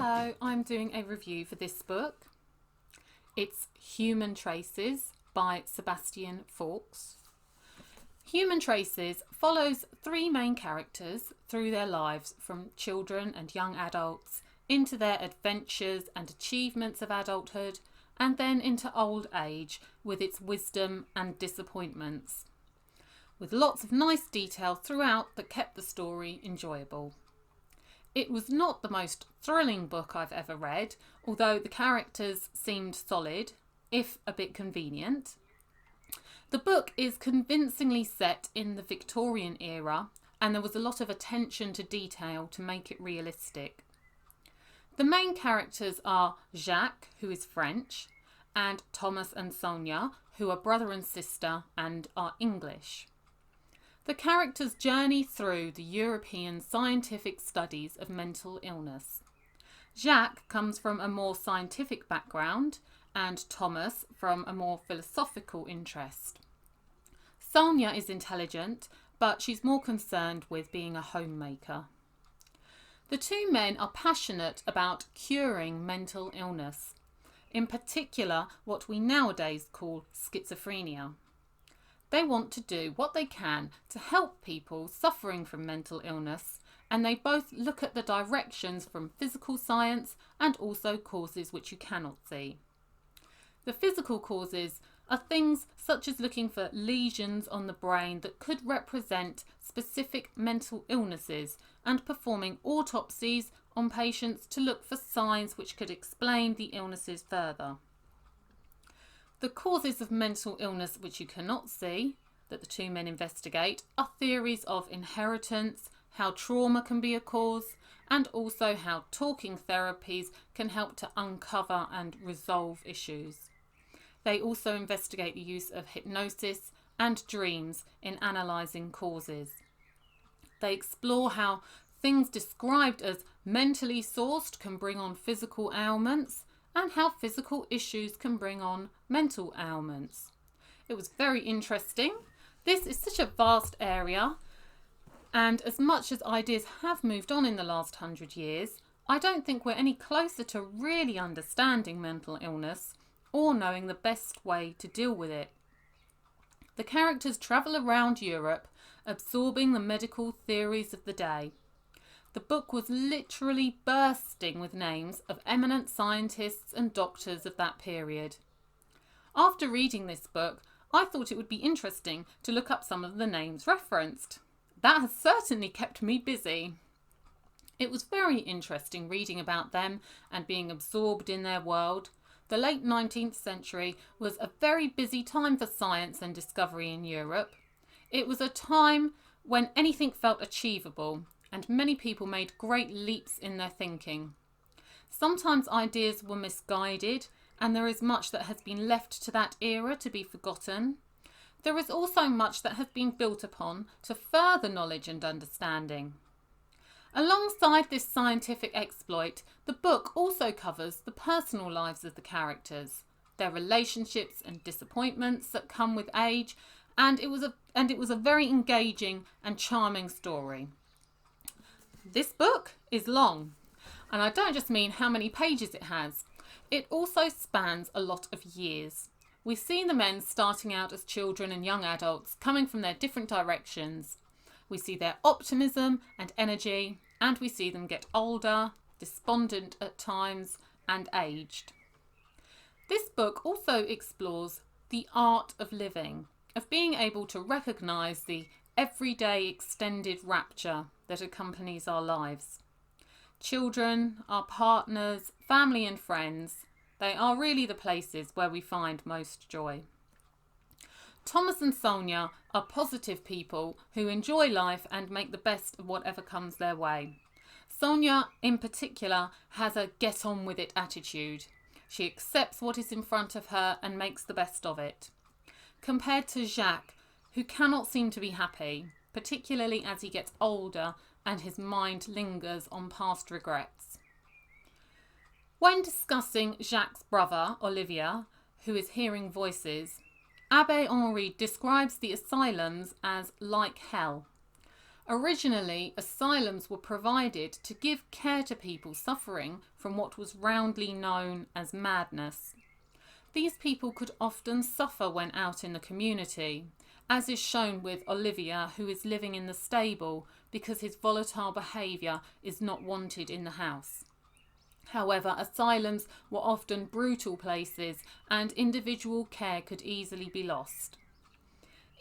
Hello, I'm doing a review for this book. It's Human Traces by Sebastian Faulks. Human Traces follows three main characters through their lives, from children and young adults into their adventures and achievements of adulthood, and then into old age with its wisdom and disappointments, with lots of nice detail throughout that kept the story enjoyable. It was not the most thrilling book I've ever read, although the characters seemed solid, if a bit convenient. The book is convincingly set in the Victorian era, and there was a lot of attention to detail to make it realistic. The main characters are Jacques, who is French, and Thomas and Sonia, who are brother and sister and are English. The characters journey through the European scientific studies of mental illness. Jacques comes from a more scientific background and Thomas from a more philosophical interest. Sonia is intelligent, but she's more concerned with being a homemaker. The two men are passionate about curing mental illness, in particular what we nowadays call schizophrenia. They want to do what they can to help people suffering from mental illness, and they both look at the directions from physical science and also causes which you cannot see. The physical causes are things such as looking for lesions on the brain that could represent specific mental illnesses and performing autopsies on patients to look for signs which could explain the illnesses further. The causes of mental illness which you cannot see, that the two men investigate, are theories of inheritance, how trauma can be a cause, and also how talking therapies can help to uncover and resolve issues. They also investigate the use of hypnosis and dreams in analysing causes. They explore how things described as mentally sourced can bring on physical ailments, and how physical issues can bring on mental ailments. It was very interesting. This is such a vast area, and as much as ideas have moved on in the last 100 years, I don't think we're any closer to really understanding mental illness or knowing the best way to deal with it. The characters travel around Europe, absorbing the medical theories of the day. The book was literally bursting with names of eminent scientists and doctors of that period. After reading this book, I thought it would be interesting to look up some of the names referenced. That has certainly kept me busy. It was very interesting reading about them and being absorbed in their world. The late 19th century was a very busy time for science and discovery in Europe. It was a time when anything felt achievable, and many people made great leaps in their thinking. Sometimes ideas were misguided, and there is much that has been left to that era to be forgotten. There is also much that has been built upon to further knowledge and understanding. Alongside this scientific exploit, the book also covers the personal lives of the characters, their relationships and disappointments that come with age, and it was a very engaging and charming story. This book is long, and I don't just mean how many pages it has. It also spans a lot of years. We see the men starting out as children and young adults, coming from their different directions. We see their optimism and energy, and we see them get older, despondent at times, and aged. This book also explores the art of living, of being able to recognise the everyday extended rapture that accompanies our lives. Children, our partners, family and friends, they are really the places where we find most joy. Thomas and Sonia are positive people who enjoy life and make the best of whatever comes their way. Sonia, in particular, has a get-on-with-it attitude. She accepts what is in front of her and makes the best of it. Compared to Jacques, who cannot seem to be happy, particularly as he gets older and his mind lingers on past regrets. When discussing Jacques' brother, Lydia, who is hearing voices, Abbé Henri describes the asylums as like hell. Originally, asylums were provided to give care to people suffering from what was roundly known as madness. These people could often suffer when out in the community, as is shown with Olivia, who is living in the stable because his volatile behaviour is not wanted in the house. However, asylums were often brutal places and individual care could easily be lost.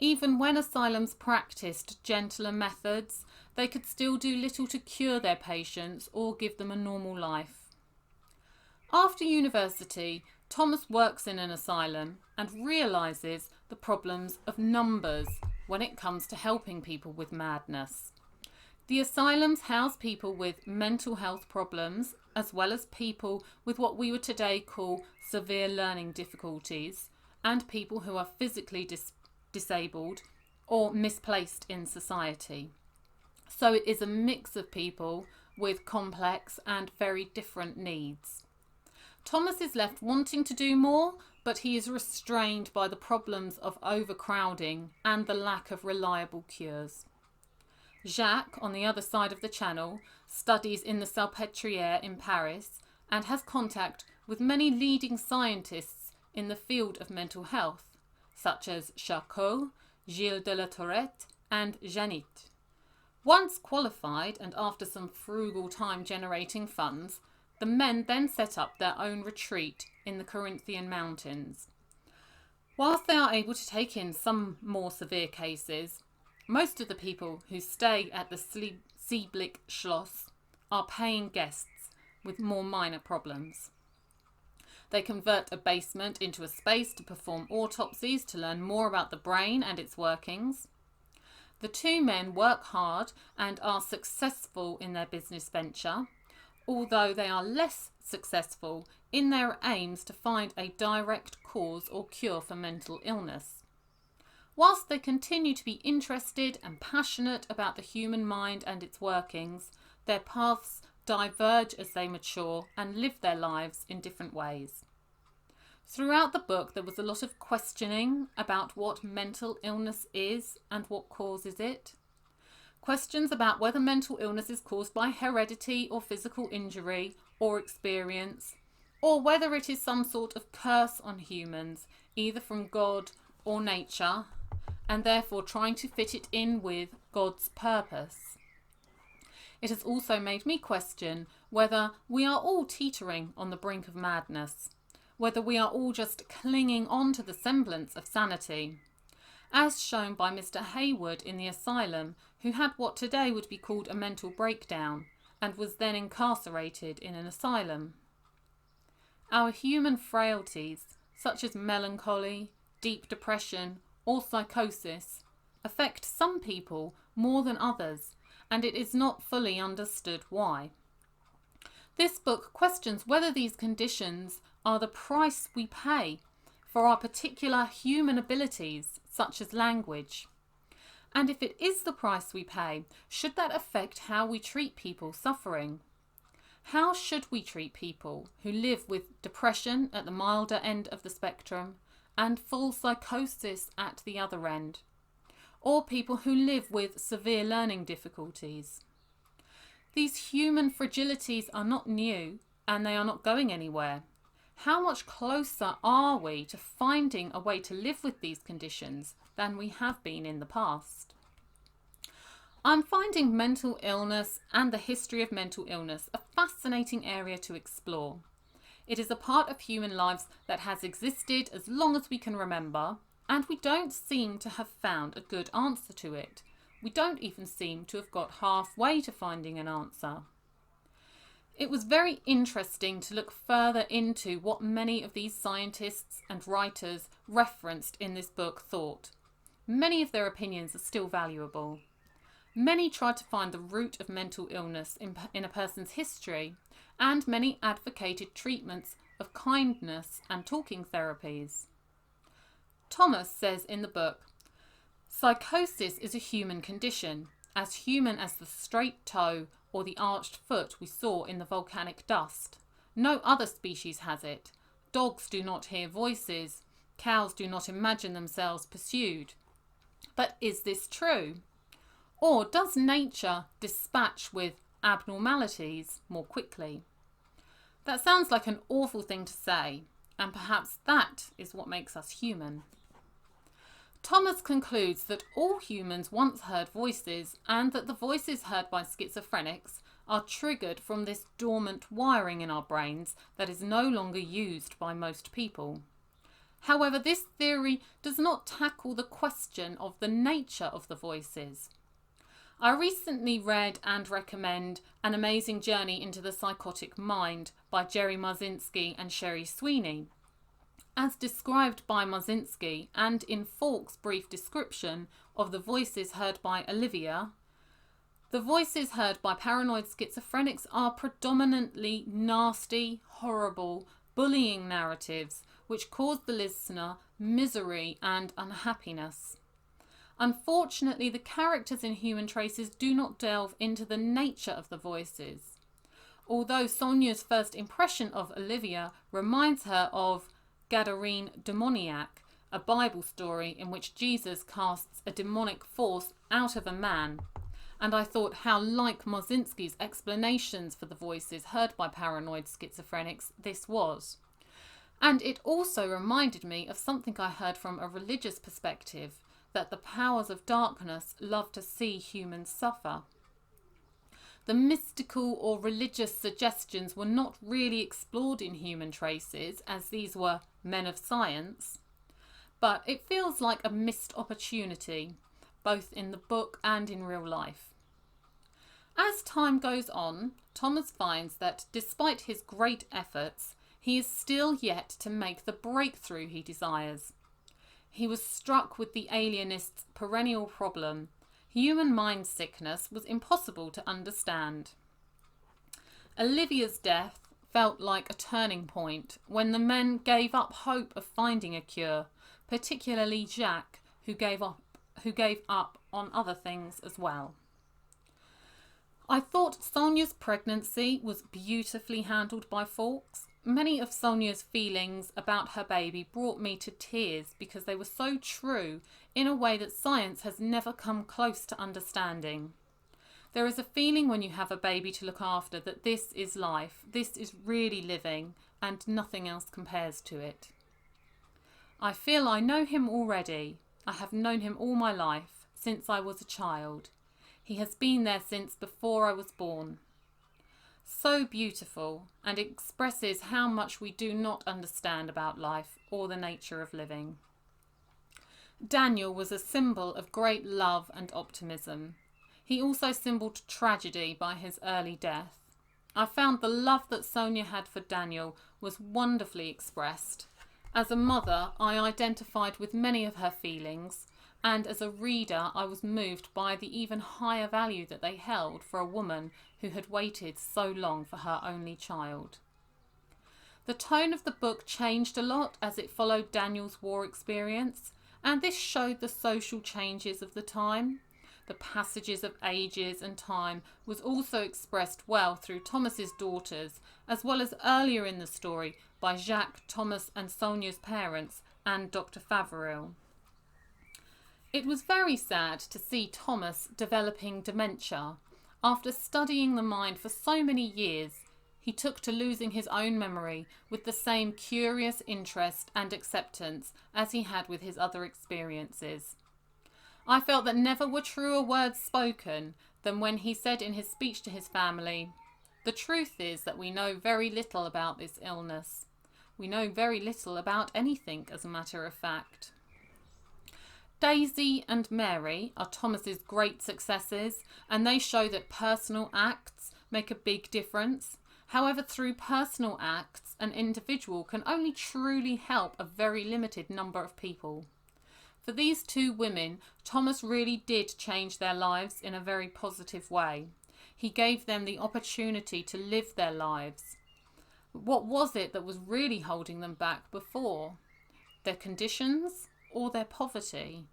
Even when asylums practised gentler methods, they could still do little to cure their patients or give them a normal life. After university, Thomas works in an asylum and realises the problems of numbers when it comes to helping people with madness. The asylums house people with mental health problems, as well as people with what we would today call severe learning difficulties, and people who are physically disabled or misplaced in society. So it is a mix of people with complex and very different needs. Thomas is left wanting to do more, but he is restrained by the problems of overcrowding and the lack of reliable cures. Jacques, on the other side of the channel, studies in the Salpêtrière in Paris and has contact with many leading scientists in the field of mental health, such as Charcot, Gilles de la Tourette and Janit. Once qualified and after some frugal time generating funds, the men then set up their own retreat in the Corinthian mountains. Whilst they are able to take in some more severe cases, most of the people who stay at the Sieblick Schloss are paying guests with more minor problems. They convert a basement into a space to perform autopsies to learn more about the brain and its workings. The two men work hard and are successful in their business venture, although they are less successful in their aims to find a direct cause or cure for mental illness. Whilst they continue to be interested and passionate about the human mind and its workings, their paths diverge as they mature and live their lives in different ways. Throughout the book, there was a lot of questioning about what mental illness is and what causes it. Questions about whether mental illness is caused by heredity or physical injury or experience, or whether it is some sort of curse on humans, either from God or nature, and therefore trying to fit it in with God's purpose. It has also made me question whether we are all teetering on the brink of madness, whether we are all just clinging on to the semblance of sanity, as shown by Mr. Hayward in the asylum, who had what today would be called a mental breakdown and was then incarcerated in an asylum. Our human frailties, such as melancholy, deep depression, or psychosis, affect some people more than others, and it is not fully understood why. This book questions whether these conditions are the price we pay for our particular human abilities, such as language. And if it is the price we pay, should that affect how we treat people suffering? How should we treat people who live with depression at the milder end of the spectrum and full psychosis at the other end? Or people who live with severe learning difficulties? These human fragilities are not new and they are not going anywhere. How much closer are we to finding a way to live with these conditions than we have been in the past? I'm finding mental illness and the history of mental illness a fascinating area to explore. It is a part of human lives that has existed as long as we can remember, and we don't seem to have found a good answer to it. We don't even seem to have got halfway to finding an answer. It was very interesting to look further into what many of these scientists and writers referenced in this book thought. Many of their opinions are still valuable. Many tried to find the root of mental illness in a person's history, and many advocated treatments of kindness and talking therapies. Thomas says in the book, "Psychosis is a human condition, as human as the straight toe or the arched foot we saw in the volcanic dust. No other species has it. Dogs do not hear voices. Cows do not imagine themselves pursued. But is this true? Or does nature dispatch with abnormalities more quickly? That sounds like an awful thing to say, and perhaps that is what makes us human. Thomas concludes that all humans once heard voices, and that the voices heard by schizophrenics are triggered from this dormant wiring in our brains that is no longer used by most people. However, this theory does not tackle the question of the nature of the voices. I recently read and recommend An Amazing Journey into the Psychotic Mind by Jerry Marzinski and Sherry Sweeney. As described by Marzinski and in Faulks' brief description of the voices heard by Olivia, the voices heard by paranoid schizophrenics are predominantly nasty, horrible, bullying narratives which cause the listener misery and unhappiness. Unfortunately, the characters in Human Traces do not delve into the nature of the voices. Although Sonia's first impression of Olivia reminds her of Gadarene Demoniac, a Bible story in which Jesus casts a demonic force out of a man, and I thought how like Marzinski's explanations for the voices heard by paranoid schizophrenics this was. And it also reminded me of something I heard from a religious perspective, that the powers of darkness love to see humans suffer. The mystical or religious suggestions were not really explored in Human Traces, as these were men of science, but it feels like a missed opportunity, both in the book and in real life. As time goes on, Thomas finds that despite his great efforts, he is still yet to make the breakthrough he desires. He was struck with the alienist's perennial problem. Human mind sickness was impossible to understand. Olivia's death felt like a turning point when the men gave up hope of finding a cure, particularly Jacques, who gave up on other things as well. I thought Sonia's pregnancy was beautifully handled by Faulks. Many of Sonia's feelings about her baby brought me to tears because they were so true in a way that science has never come close to understanding. There is a feeling when you have a baby to look after that this is life, this is really living, and nothing else compares to it. I feel I know him already. I have known him all my life, since I was a child. He has been there since before I was born. So beautiful, and expresses how much we do not understand about life or the nature of living. Daniel was a symbol of great love and optimism. He also symboled tragedy by his early death. I found the love that Sonia had for Daniel was wonderfully expressed. As a mother, I identified with many of her feelings, and as a reader, I was moved by the even higher value that they held for a woman who had waited so long for her only child. The tone of the book changed a lot as it followed Daniel's war experience, and this showed the social changes of the time. The passages of ages and time was also expressed well through Thomas's daughters, as well as earlier in the story by Jacques, Thomas and Sonia's parents and Dr. Faveril. It was very sad to see Thomas developing dementia. After studying the mind for so many years, he took to losing his own memory with the same curious interest and acceptance as he had with his other experiences. I felt that never were truer words spoken than when he said in his speech to his family, "The truth is that we know very little about this illness. We know very little about anything, as a matter of fact." Daisy and Mary are Thomas's great successes, and they show that personal acts make a big difference. However, through personal acts, an individual can only truly help a very limited number of people. For these two women, Thomas really did change their lives in a very positive way. He gave them the opportunity to live their lives. What was it that was really holding them back before? Their conditions or their poverty?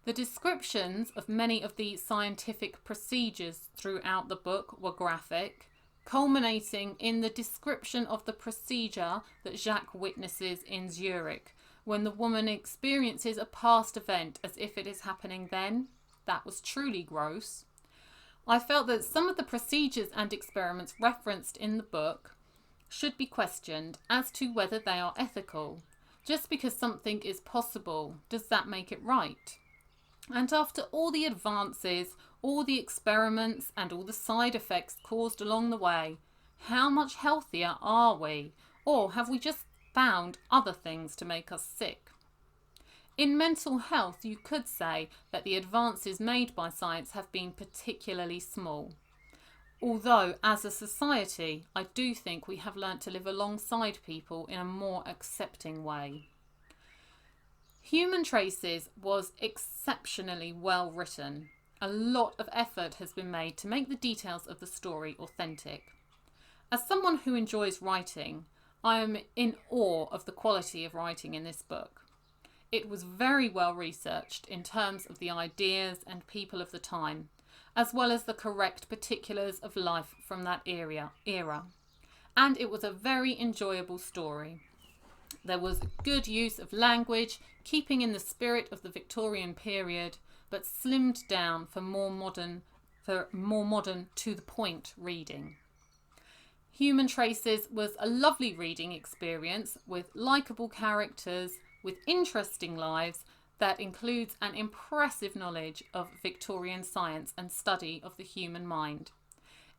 The descriptions of many of the scientific procedures throughout the book were graphic, culminating in the description of the procedure that Jacques witnesses in Zurich, when the woman experiences a past event as if it is happening then. that was truly gross. I felt that some of the procedures and experiments referenced in the book should be questioned as to whether they are ethical. Just because something is possible, does that make it right? And after all the advances, all the experiments and all the side effects caused along the way, how much healthier are we? Or have we just found other things to make us sick? In mental health, you could say that the advances made by science have been particularly small. Although, as a society, I do think we have learnt to live alongside people in a more accepting way. Human Traces was exceptionally well written. A lot of effort has been made to make the details of the story authentic. As someone who enjoys writing, I am in awe of the quality of writing in this book. It was very well researched in terms of the ideas and people of the time, as well as the correct particulars of life from that era. And it was a very enjoyable story. There was good use of language, keeping in the spirit of the Victorian period, but slimmed down for more modern to the point reading. Human Traces was a lovely reading experience with likeable characters, with interesting lives that includes an impressive knowledge of Victorian science and study of the human mind.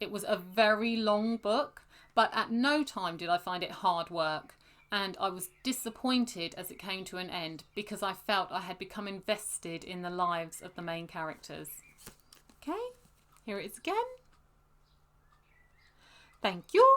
It was a very long book, but at no time did I find it hard work, and I was disappointed as it came to an end because I felt I had become invested in the lives of the main characters. Okay, here it is again. Thank you.